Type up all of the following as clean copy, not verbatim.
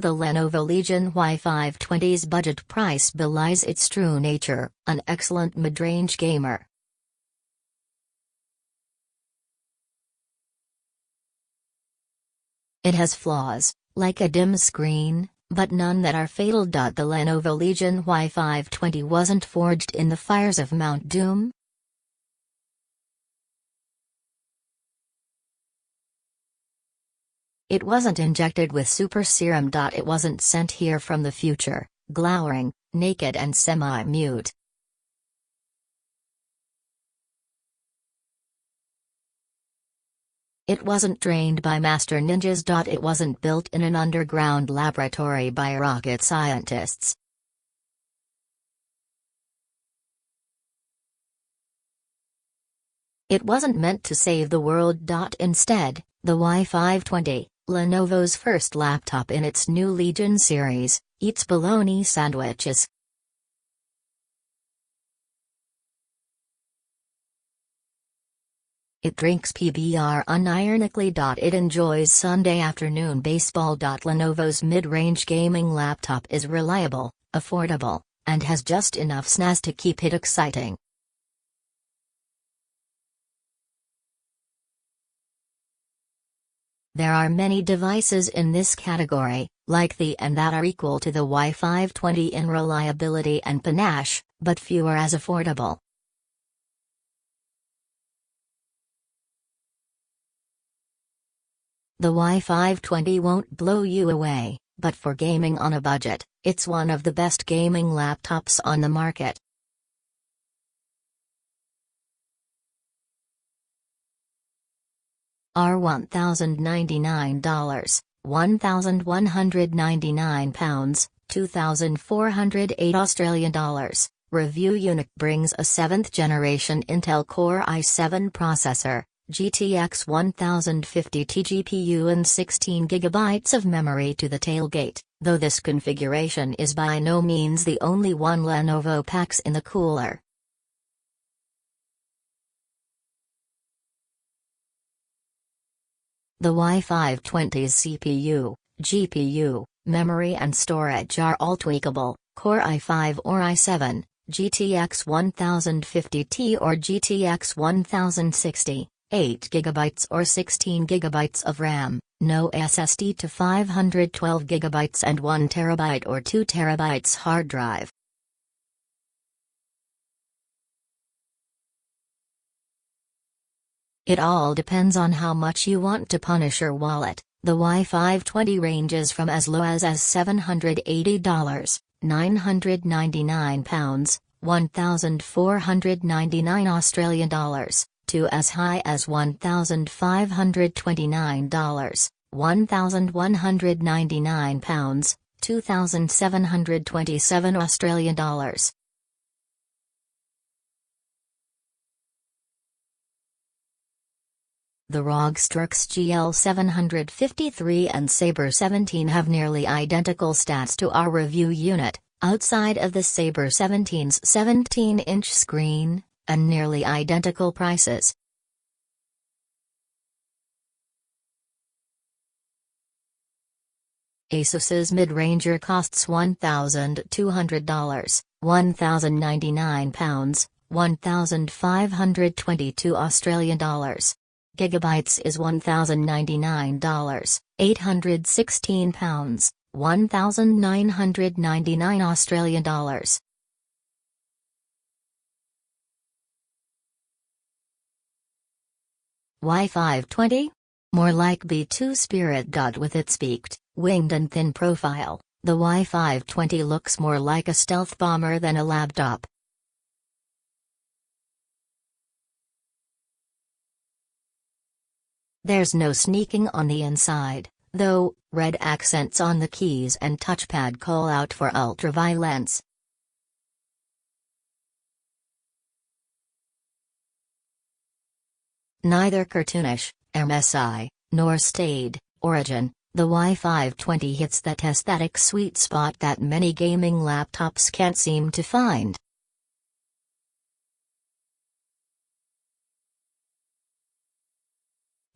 The Lenovo Legion Y520's budget price belies its true nature, an excellent mid-range gamer. It has flaws, like a dim screen, but none that are fatal. The Lenovo Legion Y520 wasn't forged in the fires of Mount Doom. It wasn't injected with super serum. It wasn't sent here from the future, glowering, naked and semi-mute. It wasn't trained by master ninjas. It wasn't built in an underground laboratory by rocket scientists. It wasn't meant to save the world. Instead, the Y520, Lenovo's first laptop in its new Legion series, eats bologna sandwiches. It drinks PBR unironically. It enjoys Sunday afternoon baseball. Lenovo's mid-range gaming laptop is reliable, affordable, and has just enough snazz to keep it exciting. There are many devices in this category, like the and that are equal to the Y520 in reliability and panache, but few are as affordable. The Y520 won't blow you away, but for gaming on a budget, it's one of the best gaming laptops on the market. Are $1,099, £1,199, $2,408 Review unit brings a 7th generation Intel Core i7 processor, GTX 1050 GPU and 16GB of memory to the tailgate, though this configuration is by no means the only one Lenovo packs in the cooler. The Y520's CPU, GPU, memory and storage are all tweakable, Core i5 or i7, GTX 1050T or GTX 1060, 8GB or 16GB of RAM, no SSD to 512GB and 1TB or 2TB hard drive. It all depends on how much you want to punish your wallet. The Y520 ranges from as low as $780, £999, $1,499 to as high as $1,529, £1,199, $2,727. The ROG Strix GL753 and Sabre 17 have nearly identical stats to our review unit, outside of the Sabre 17's 17-inch screen, and nearly identical prices. Asus's mid-ranger costs $1,200, £1,099, $1,522. Gigabytes is $1,099, £816, $1,999. Y520? More like B2 Spirit. With its peaked, winged and thin profile, the Y520 looks more like a stealth bomber than a laptop. There's no sneaking on the inside, though. Red accents on the keys and touchpad call out for ultraviolence. Neither cartoonish, MSI, nor staid, origin, the Y520 hits that aesthetic sweet spot that many gaming laptops can't seem to find.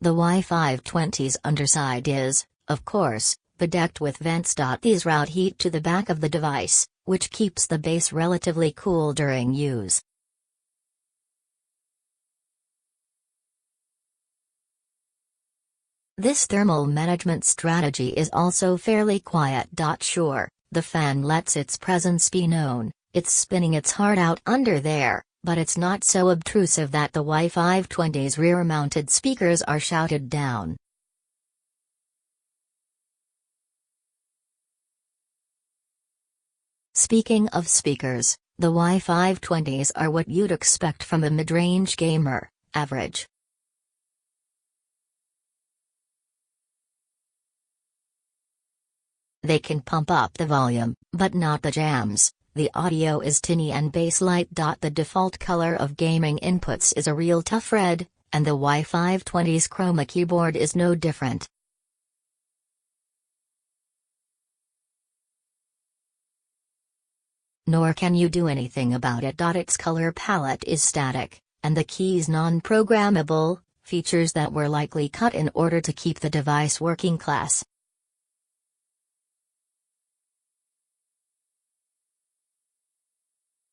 The Y520's underside is, of course, bedecked with vents. These route heat to the back of the device, which keeps the base relatively cool during use. This thermal management strategy is also fairly quiet. Sure, the fan lets its presence be known, it's spinning its heart out under there, but it's not so obtrusive that the Y520's rear-mounted speakers are shouted down. Speaking of speakers, the Y520s are what you'd expect from a mid-range gamer, average. They can pump up the volume, but not the jams. The audio is tinny and bass-light. The default color of gaming inputs is a real tough red, and the Y520's Chroma keyboard is no different. Nor can you do anything about it. Its color palette is static, and the keys non-programmable, features that were likely cut in order to keep the device working class.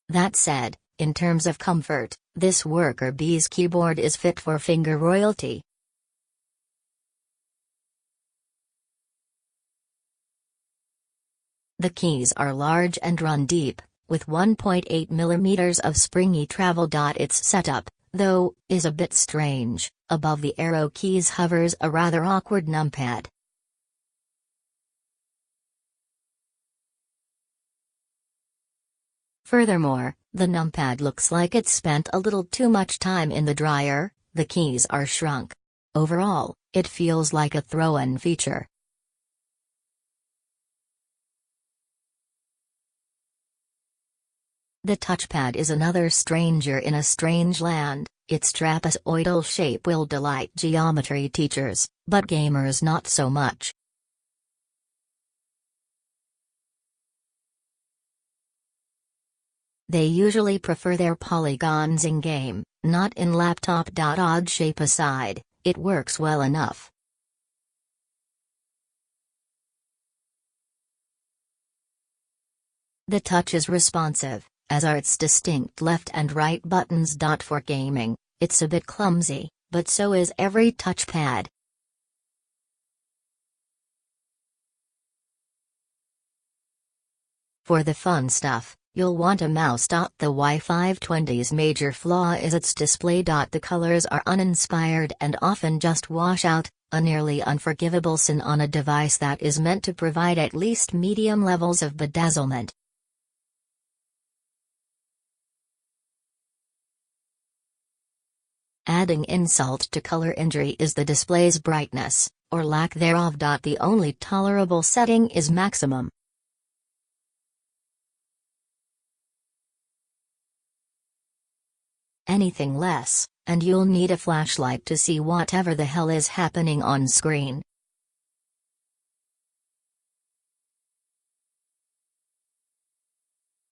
That said, in terms of comfort, this worker bee's keyboard is fit for finger royalty. The keys are large and run deep, with 1.8 mm of springy travel. Its setup, though, is a bit strange. Above the arrow keys hovers a rather awkward numpad. Furthermore, the numpad looks like it spent a little too much time in the dryer. The keys are shrunk. Overall, it feels like a throw-in feature. The touchpad is another stranger in a strange land. Its trapezoidal shape will delight geometry teachers, but gamers not so much. They usually prefer their polygons in-game, not in laptop. Odd shape aside, it works well enough. The touch is responsive, as are its distinct left and right buttons. For gaming, it's a bit clumsy, but so is every touchpad. For the fun stuff, you'll want a mouse. The Y520's major flaw is its display. The colors are uninspired and often just wash out, a nearly unforgivable sin on a device that is meant to provide at least medium levels of bedazzlement. Adding insult to color injury is the display's brightness, or lack thereof. The only tolerable setting is maximum. Anything less, and you'll need a flashlight to see whatever the hell is happening on screen.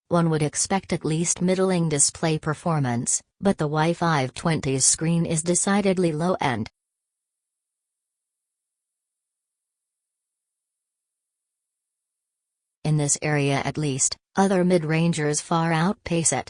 One would expect at least middling display performance, but the Y520's screen is decidedly low-end. In this area at least, other mid-rangers far outpace it.